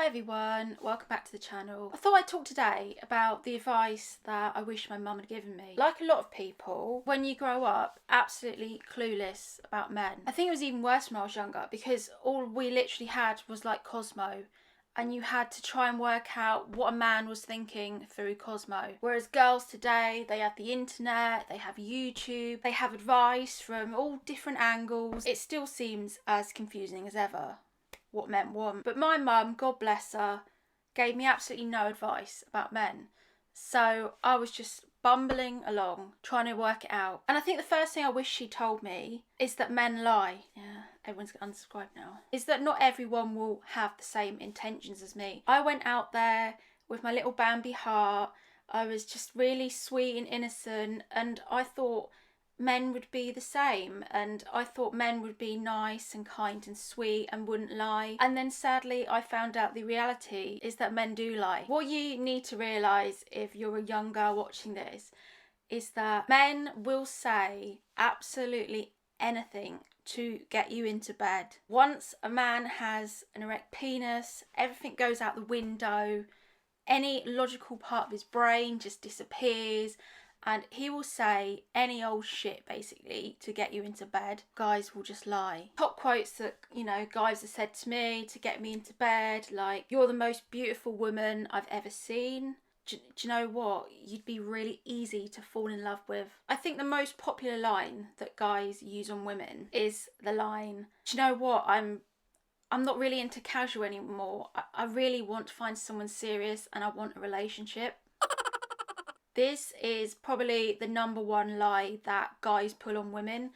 everyone, welcome back to the channel. I thought I'd talk today about the advice that I wish my mum had given me. Like a lot of people, when you grow up, absolutely clueless about men. I think it was even worse when I was younger because all we literally had was like Cosmo, and you had to try and work out what a man was thinking through Cosmo. Whereas girls today, they have the internet, they have YouTube, they have advice from all different angles. It still seems as confusing as ever what men want. But my mum, God bless her, gave me absolutely no advice about men. So I was just bumbling along, trying to work it out. And I think the first thing I wish she told me is that men lie. Yeah, everyone's going to unsubscribe now. Is that not everyone will have the same intentions as me. I went out there with my little Bambi heart. I was just really sweet and innocent, and I thought men would be the same, and I thought men would be nice and kind and sweet and wouldn't lie. And then sadly I found out the reality is that men do lie. What you need to realise if you're a young girl watching this is that men will say absolutely anything to get you into bed. Once a man has an erect penis, everything goes out the window, any logical part of his brain just disappears, and he will say any old shit basically to get you into bed. Guys will just lie. Top quotes that, guys have said to me to get me into bed, like, "You're the most beautiful woman I've ever seen." Do you know what? You'd be really easy to fall in love with. I think the most popular line that guys use on women is the line, "Do you know what? I'm not really into casual anymore. I really want to find someone serious and I want a relationship." This is probably the number one lie that guys pull on women.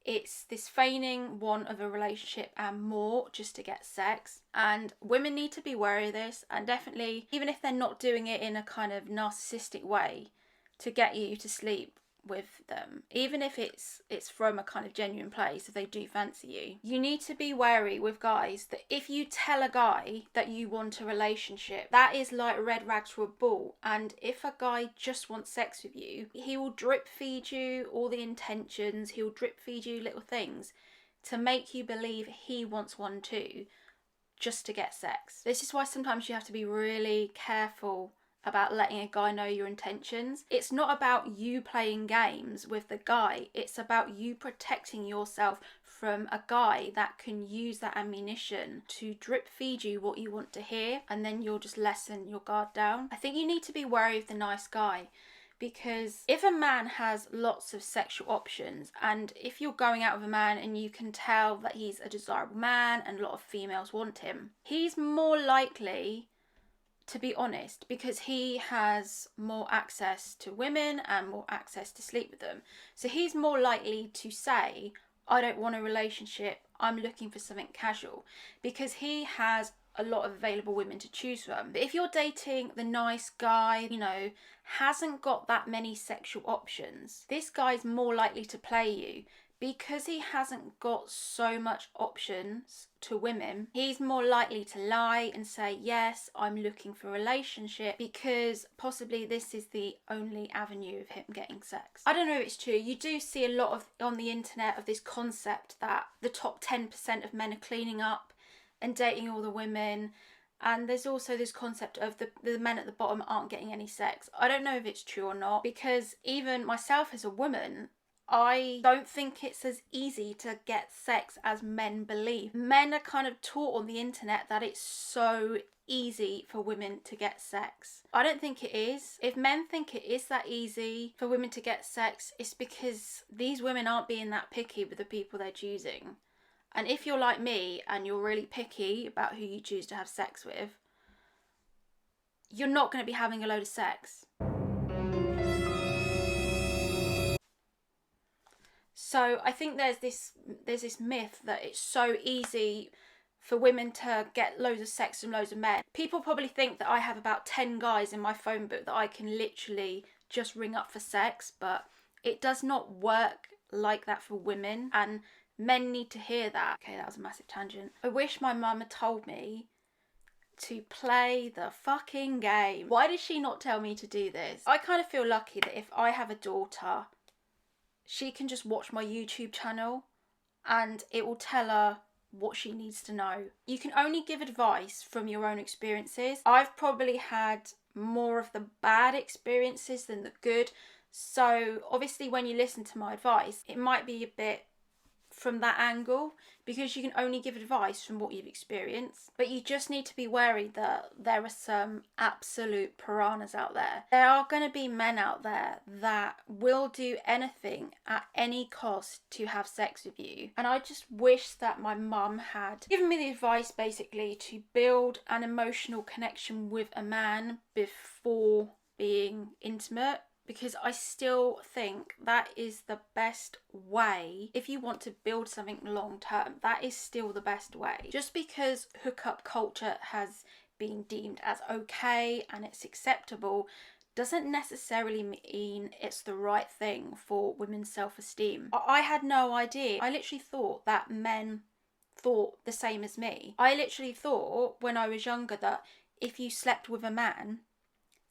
It's this feigning want of a relationship and more just to get sex. And women need to be wary of this, and definitely, even if they're not doing it in a kind of narcissistic way to get you to sleep with them, even if it's from a kind of genuine place, if they do fancy you, you need to be wary with guys that if you tell a guy that you want a relationship, that is like red rags to a bull. And if a guy just wants sex with you, he will drip feed you all the intentions, he'll drip feed you little things to make you believe he wants one too, just to get sex. This is why sometimes you have to be really careful about letting a guy know your intentions. It's not about you playing games with the guy, it's about you protecting yourself from a guy that can use that ammunition to drip feed you what you want to hear, and then you'll just lessen your guard down. I think you need to be wary of the nice guy, because if a man has lots of sexual options, and if you're going out with a man and you can tell that he's a desirable man and a lot of females want him, he's more likely to be honest, because he has more access to women and more access to sleep with them. So he's more likely to say, "I don't want a relationship, I'm looking for something casual," because he has a lot of available women to choose from. But if you're dating the nice guy, hasn't got that many sexual options, this guy's more likely to play you. Because he hasn't got so much options to women, he's more likely to lie and say, "Yes, I'm looking for a relationship," because possibly this is the only avenue of him getting sex. I don't know if it's true. You do see a lot of on the internet of this concept that the top 10% of men are cleaning up and dating all the women. And there's also this concept of the men at the bottom aren't getting any sex. I don't know if it's true or not, because even myself as a woman, I don't think it's as easy to get sex as men believe. Men are kind of taught on the internet that it's so easy for women to get sex. I don't think it is. If men think it is that easy for women to get sex, it's because these women aren't being that picky with the people they're choosing. And if you're like me and you're really picky about who you choose to have sex with, you're not going to be having a load of sex. So I think there's this myth that it's so easy for women to get loads of sex from loads of men. People probably think that I have about 10 guys in my phone book that I can literally just ring up for sex, but it does not work like that for women, and men need to hear that. Okay, that was a massive tangent. I wish my mum had told me to play the fucking game. Why did she not tell me to do this? I kind of feel lucky that if I have a daughter, she can just watch my YouTube channel and it will tell her what she needs to know. You can only give advice from your own experiences. I've probably had more of the bad experiences than the good. So obviously when you listen to my advice, it might be a bit from that angle, because you can only give advice from what you've experienced. But you just need to be wary that there are some absolute piranhas out there. There are going to be men out there that will do anything at any cost to have sex with you. And I just wish that my mum had given me the advice basically to build an emotional connection with a man before being intimate, because I still think that is the best way. If you want to build something long term, that is still the best way. Just because hookup culture has been deemed as okay and it's acceptable doesn't necessarily mean it's the right thing for women's self-esteem. I had no idea. I literally thought that men thought the same as me. I literally thought when I was younger that if you slept with a man,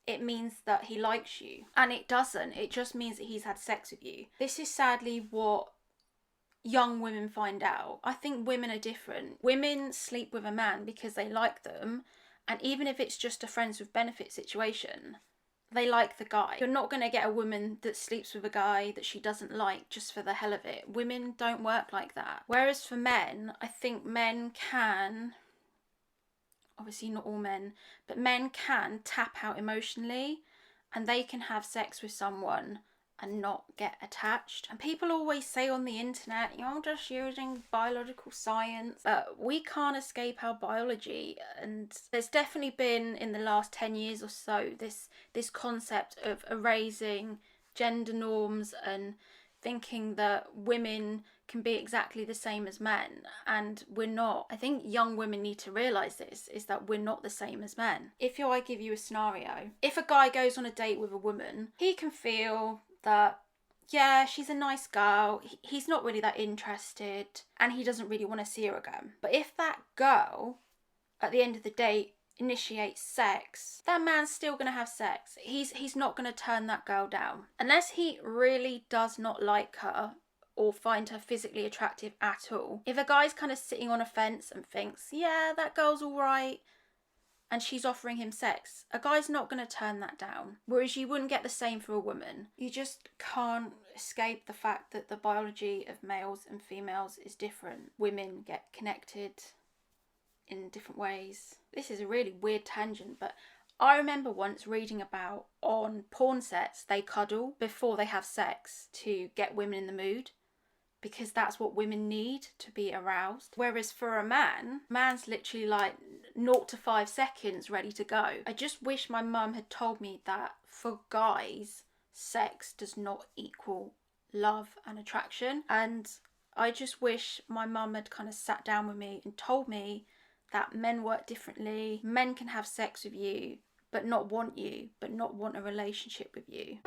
it means that he likes you. And it doesn't. It just means that he's had sex with you. This is sadly what young women find out. I think women are different. Women sleep with a man because they like them, and even if it's just a friends with benefit situation, they like the guy. You're not going to get a woman that sleeps with a guy that she doesn't like just for the hell of it. Women don't work like that. Whereas for men, I think men can, obviously not all men, but men can tap out emotionally, and they can have sex with someone and not get attached. And people always say on the internet, you're just using biological science, but we can't escape our biology. And there's definitely been, in the last 10 years or so, this concept of erasing gender norms and thinking that women can be exactly the same as men, and we're not. I think young women need to realise this, is that we're not the same as men. I give you a scenario. If a guy goes on a date with a woman, he can feel that, yeah, she's a nice girl, he's not really that interested, and he doesn't really want to see her again. But if that girl, at the end of the date, initiates sex, that man's still going to have sex. He's not going to turn that girl down. Unless he really does not like her or find her physically attractive at all. If a guy's kind of sitting on a fence and thinks, yeah, that girl's all right, and she's offering him sex, a guy's not going to turn that down. Whereas you wouldn't get the same for a woman. You just can't escape the fact that the biology of males and females is different. Women get connected in different ways. This is a really weird tangent, but I remember once reading about on porn sets, they cuddle before they have sex to get women in the mood, because that's what women need to be aroused. Whereas for a man's literally like 0 to 5 seconds ready to go. I just wish my mum had told me that for guys, sex does not equal love and attraction. And I just wish my mum had kind of sat down with me and told me that men work differently. Men can have sex with you, but not want you, but not want a relationship with you.